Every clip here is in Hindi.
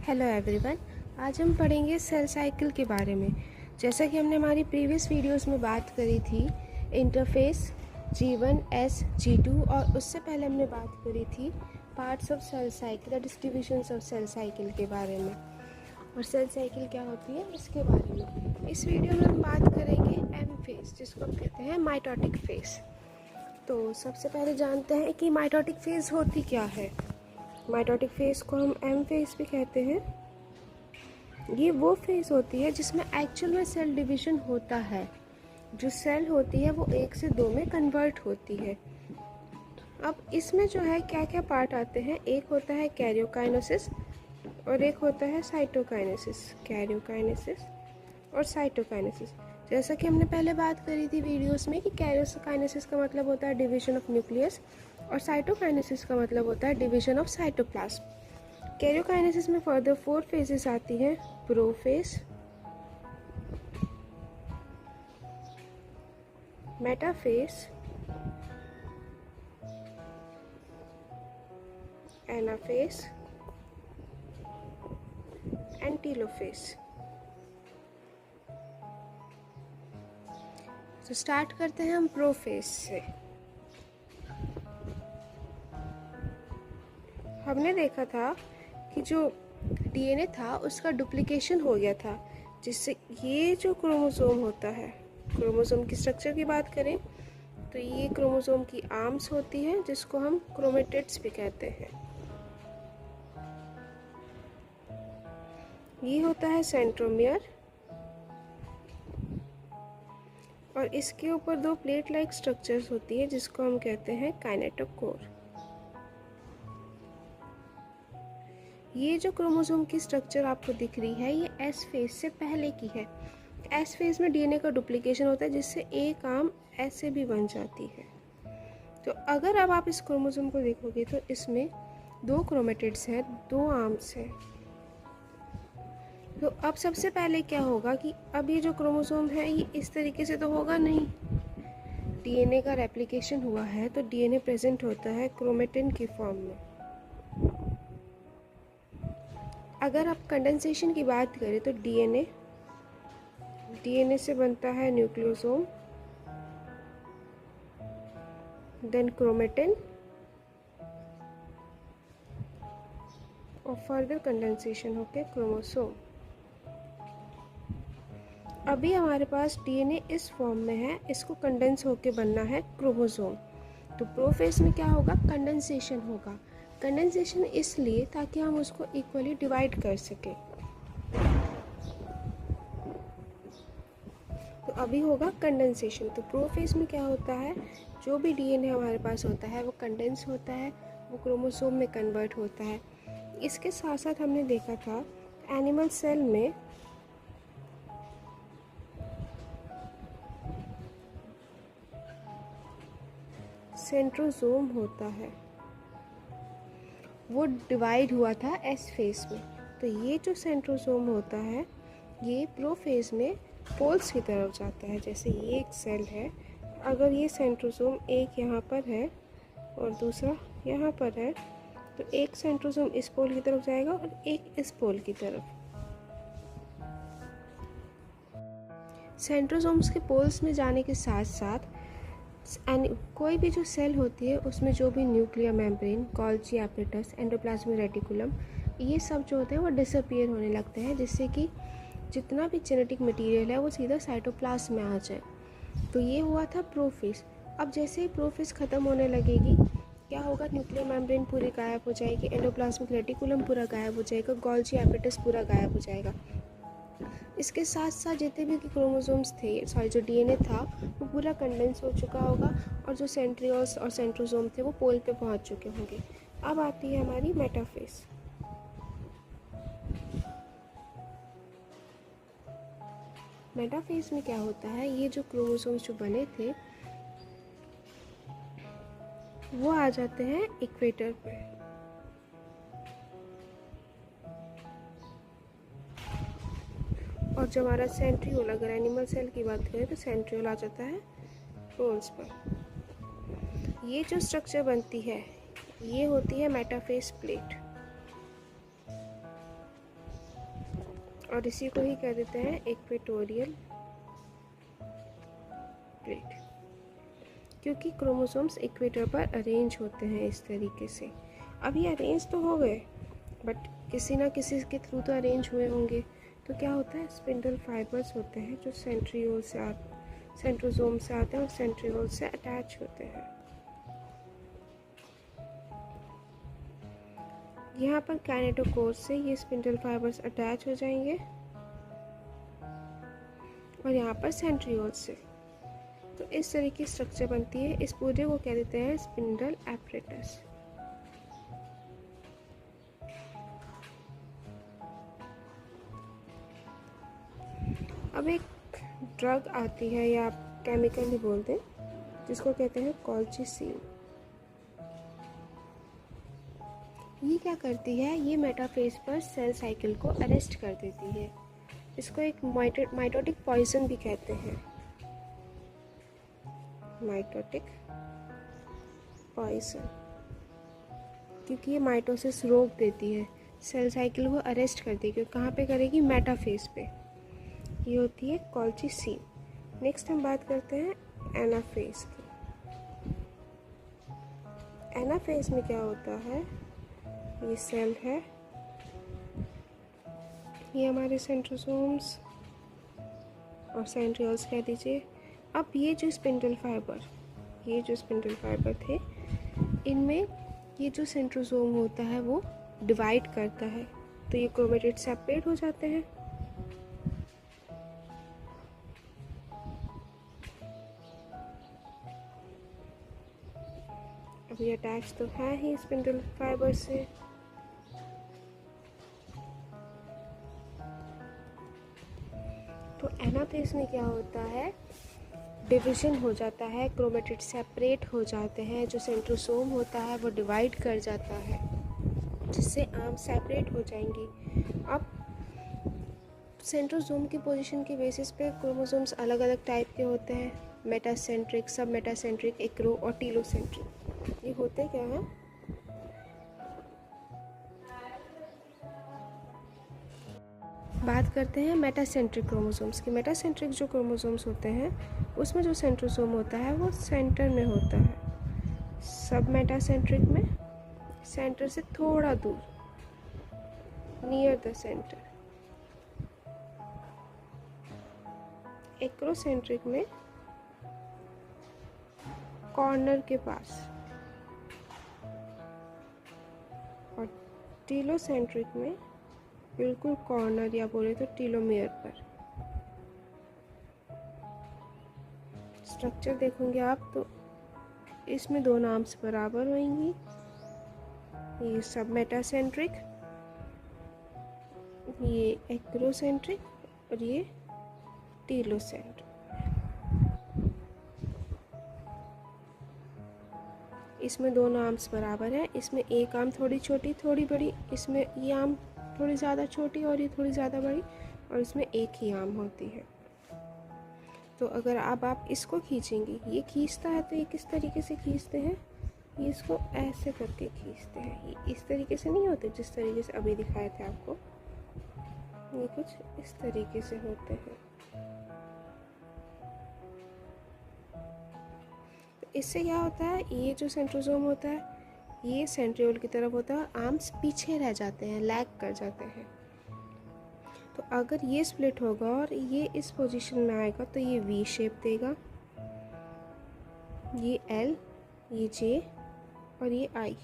Hello everyone. आज हम पढ़ेंगे सेल साइकिल के बारे में। जैसा कि हमने हमारी प्रीवियस वीडियोस में बात करी थी इंटरफेस G1, S, G2 और उससे पहले हमने बात करी थी parts of cell cycle, distributions of cell cycle के बारे में और सेल साइकिल क्या होती है इसके बारे में। इस वीडियो में हम बात करेंगे एम फेज, जिसको हम कहते हैं माइटोटिक फेज। तो सबसे पहले जानते हैं कि माइटोटिक फेज होती क्या है। माइटोटिक फेज को हम एम फेज भी कहते हैं। ये वो फेज होती है जिसमें एक्चुअल में सेल डिवीजन होता है। जो सेल होती है वो 1 से 2 में कन्वर्ट होती है। अब इसमें जो है क्या क्या पार्ट आते हैं, एक होता है कैरियोकाइनेसिस और एक होता है साइटोकाइनेसिस। कैरियोकाइनेसिस और साइटोकाइनेसिस, जैसा कि हमने पहले बात करी थी वीडियोस में कि कैरियोकाइनेसिस का मतलब होता है डिवीजन ऑफ न्यूक्लियस और साइटोकाइनेसिस का मतलब होता है डिवीजन ऑफ साइटोप्लाज्म। कैरियोकाइनेसिस में फर्दर 4 फेजेस आती हैं, prophase, metaphase, anaphase and telophase. तो स्टार्ट करते हैं हम प्रोफेज से। हमने देखा था कि जो डीएनए था उसका डुप्लीकेशन हो गया था, जिससे ये जो क्रोमोसोम होता है, क्रोमोसोम की स्ट्रक्चर की बात करें तो ये क्रोमोसोम की आर्म्स होती है जिसको हम क्रोमेटिड्स भी कहते हैं। ये होता है सेंट्रोमियर और इसके ऊपर 2 प्लेट लाइक स्ट्रक्चर्स होती है जिसको हम कहते हैं काइनेटोकोर। ये जो क्रोमोसोम की स्ट्रक्चर आपको दिख रही है ये एस फेज से पहले की है। एस फेज में डीएनए का डुप्लीकेशन होता है जिससे एक आर्म ऐसे भी बन जाती है। तो अगर अब आप इस क्रोमोसोम को देखोगे तो इसमें 2 क्रोमेटिड्स हैं, 2 आर्म्स हैं। तो अब सबसे पहले क्या होगा कि अब ये जो क्रोमोसोम है ये इस तरीके से तो होगा नहीं। डीएनए का रेप्लिकेशन हुआ है तो डीएनए प्रेजेंट होता है क्रोमेटिन की फॉर्म में। अगर आप कंडेंसेशन की बात करें तो डीएनए से बनता है न्यूक्लियोसोम, देन क्रोमेटिन और फर्दर कंडेंसेशन होके क्रोमोसोम। अभी हमारे पास डीएनए इस फॉर्म में है, इसको कंडेंस होके बनना है क्रोमोसोम। तो प्रोफेज में क्या होगा, कंडेंसेशन होगा। कंडेंसेशन इसलिए ताकि हम उसको इक्वली डिवाइड कर सकें। तो अभी होगा कंडेंसेशन। तो प्रोफेज में क्या होता है, जो भी डीएनए हमारे पास होता है वो कंडेंस होता है, वो क्रोमोसोम में कन्वर्ट होता है। इसके साथ साथ हमने देखा था एनिमल सेल में सेंट्रोसोम होता है, वो डिवाइड हुआ था एस फेज में। तो ये जो सेंट्रोसोम होता है ये प्रोफेज में पोल्स की तरफ जाता है। जैसे ये एक सेल है, अगर ये सेंट्रोसोम एक यहाँ पर है और दूसरा यहाँ पर है तो एक सेंट्रोसोम इस पोल की तरफ जाएगा और एक इस पोल की तरफ। सेंट्रोसोम्स के पोल्स में जाने के साथ साथ कोई भी जो सेल होती है उसमें जो भी nuclear membrane, Golgi apparatus, endoplasmic reticulum, ये सब जो होते हैं वो डिसअपीयर होने लगते हैं, जिससे कि जितना भी जेनेटिक मटेरियल है वो सीधा साइटोप्लाज्म में आ जाए। तो ये हुआ था प्रोफेज। अब जैसे ही प्रोफेज ख़त्म होने लगेगी क्या होगा, न्यूक्लियर मेम्ब्रेन पूरी गायब हो जाएगी, एंडोप्लाज्मिक रेटिकुलम पूरा गायब हो जाएगा, गोल्गी एपिटस पूरा गायब हो जाएगा। इसके साथ साथ जितने भी क्रोमोसोम्स थे, जो डीएनए था वो पूरा कंडेंस हो चुका होगा और जो सेंट्रियोल्स और सेंट्रोसोम थे वो पोल पे पहुंच चुके होंगे। अब आती है हमारी मेटाफेज। मेटाफेज में क्या होता है, ये जो क्रोमोसोम्स जो बने थे वो आ जाते हैं इक्वेटर पे। और जो हमारा सेंट्रियोल, अगर एनिमल सेल की बात करें तो सेंट्रियोल आ जाता है पोल्स पर। ये जो स्ट्रक्चर बनती है ये होती है मेटाफेज प्लेट। और इसी को ही कह देते हैं इक्वेटोरियल प्लेट, क्योंकि क्रोमोसोम्स इक्वेटर पर अरेंज होते हैं इस तरीके से। अब ये अरेंज तो हो गए, बट किसी ना किसी के थ्रू तो अरेंज हुए होंगे। तो क्या होता है, स्पिंडल फाइबर्स होते हैं जो सेंट्रोजोम से आते हैं और सेंट्रियोल से अटैच होते हैं। यहाँ पर काइनेटोकोर से ये स्पिंडल फाइबर्स अटैच हो जाएंगे और यहाँ पर सेंट्रियोल से। तो इस तरह की स्ट्रक्चर बनती है। इस पूरे को कह देते हैं स्पिंडल एपरेटस। अब एक ड्रग आती है, या आप केमिकल ही बोल दें, जिसको कहते हैं कॉल्चिसिन। ये क्या करती है, ये मेटाफेज पर सेल साइकिल को अरेस्ट कर देती है। इसको एक माइटोटिक पॉइजन भी कहते हैं, माइटोटिक पॉइजन, क्योंकि ये माइटोसिस रोक देती है, सेल साइकिल को अरेस्ट कर देगी। कहाँ पे करेगी, मेटाफेज पे। ये होती है कॉल्चिसिन। नेक्स्ट हम बात करते हैं एनाफेज की। एनाफेज में क्या होता है, ये सेल है, ये हमारे सेंट्रोसोम्स और सेंट्रियोल्स कह दीजिए। अब ये जो स्पिंडल फाइबर थे, इनमें ये जो सेंट्रोसोम होता है वो डिवाइड करता है, तो ये क्रोमेटिड सेपरेट हो जाते हैं। अब ये अटैच तो है ही स्पिंडल फाइबर से। तो एनाफेज में क्या होता है, डिवीजन हो जाता है, क्रोमेटिड सेपरेट हो जाते हैं, जो सेंट्रोसोम होता है वो डिवाइड कर जाता है, जिससे आर्म सेपरेट हो जाएंगी। अब सेंट्रोसोम की पोजीशन के बेसिस पे क्रोमोसोम्स अलग अलग टाइप के होते हैं, मेटासेंट्रिक, सब मेटासेंट्रिक, एक्रो और टीलोसेंट्रिक। ये होते क्या हैं, बात करते हैं मेटासेंट्रिक क्रोमोसोम्स की। मेटासेंट्रिक जो क्रोमोसोम्स होते हैं उसमें जो सेंट्रोसोम होता है वो सेंटर में होता है। सब मेटासेंट्रिक में सेंटर से थोड़ा दूर, नियर द सेंटर। एक्रोसेंट्रिक में कॉर्नर के पास, और टीलोसेंट्रिक में बिल्कुल कॉर्नर, या बोले तो टीलोमियर पर। स्ट्रक्चर देखोगे आप तो इसमें दो नाम्स बराबर होंगी, ये सब मेटासेंट्रिक, ये एक्रोसेंट्रिक और ये टीलोसेंट्रिक। इसमें दो आर्म्स बराबर है, इसमें एक आर्म थोड़ी छोटी थोड़ी बड़ी, इसमें ये आर्म थोड़ी ज़्यादा छोटी और ये थोड़ी ज़्यादा बड़ी, और इसमें एक ही आर्म होती है। तो अगर अब आप इसको खींचेंगी, ये खींचता है तो ये किस तरीके से खींचते हैं, ये इसको ऐसे करके खींचते हैं। ये इस तरीके से नहीं होते जिस तरीके से अभी दिखाए थे आपको, ये कुछ इस तरीके से होते हैं। इससे क्या होता है, ये जो सेंट्रोसोम होता है ये सेंट्रियोल की तरफ होता है, आर्म्स पीछे रह जाते हैं, लैग कर जाते हैं। तो अगर ये स्प्लिट होगा और ये इस पोजीशन में आएगा तो ये वी शेप देगा, ये एल, ये जे और ये आई।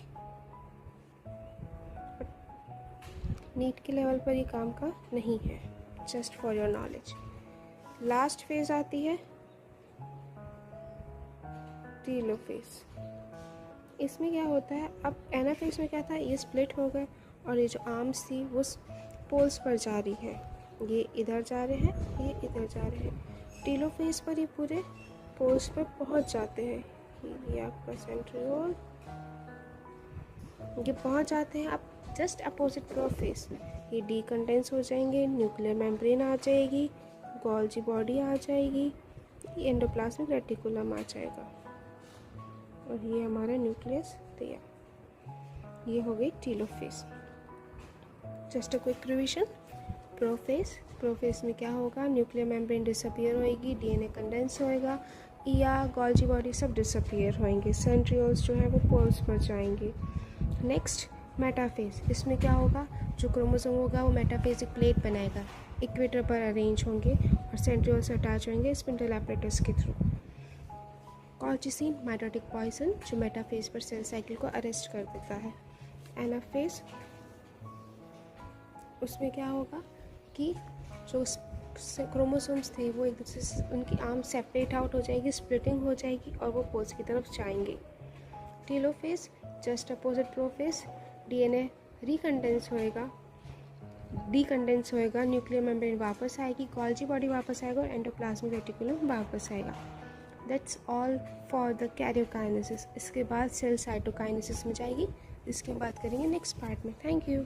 नीट के लेवल पर ये काम का नहीं है, just for your knowledge. Last phase आती है टीलोफेज। इसमें क्या होता है, अब एनाफेज में क्या था, ये स्प्लिट हो गए और ये जो आर्म्स थी वो पोल्स पर जा रही है, ये इधर जा रहे हैं, ये इधर जा रहे हैं। टीलोफेज पर ये पूरे पोल्स पर पहुंच जाते हैं। ये आपका सेंट्रियोल, ये पहुंच जाते हैं। अब जस्ट अपोजिट प्रोफेज, ये डीकंडेंस हो जाएंगे, न्यूक्लियर मेम्ब्रेन आ जाएगी, गोल्जी बॉडी आ जाएगी, एंडोप्लाज्मिक रेटिकुलम आ जाएगा और ये हमारा न्यूक्लियस तैयार। ये हो गई telophase. Just a quick revision, prophase में क्या होगा, न्यूक्लियर मेम्ब्रेन डिसअपियर होएगी, डीएनए कंडेंस होएगा, ईआर गोल्जी बॉडी सब डिसअपियर होएंगे, सेंट्रियोल्स जो है वो पोल्स पर जाएंगे। नेक्स्ट मेटाफेज, इसमें क्या होगा, जो क्रोमोसोम होगा वो मेटाफेज एक प्लेट बनाएगा, इक्वेटर पर अरेंज होंगे और सेंट्रियोल से अटैच होंगे स्पिंडल एपरेटस के थ्रू। कॉल्चिसिन माइटोटिक पॉइजन जो मेटाफेज पर सेल साइकिल को अरेस्ट कर देता है। एनाफेज, उसमें क्या होगा कि जो क्रोमोसोम्स थे वो एक दूसरे से उनकी आर्म सेपरेट आउट हो जाएगी, स्प्लिटिंग हो जाएगी और वो पोल्स की तरफ जाएंगे। Telophase just opposite prophase, DNA decondense होएगा, न्यूक्लियर मेम्ब्रेन वापस आएगी, गोल्जी बॉडी वापस आएगा और एंडोप्लाज्मिक रेटिकुलम वापस आएगा। That's all for the karyokinesis. इसके बाद सेल साइटोकाइनेसिस में जाएगी, इसकी बात करेंगे नेक्स्ट पार्ट में। Thank you.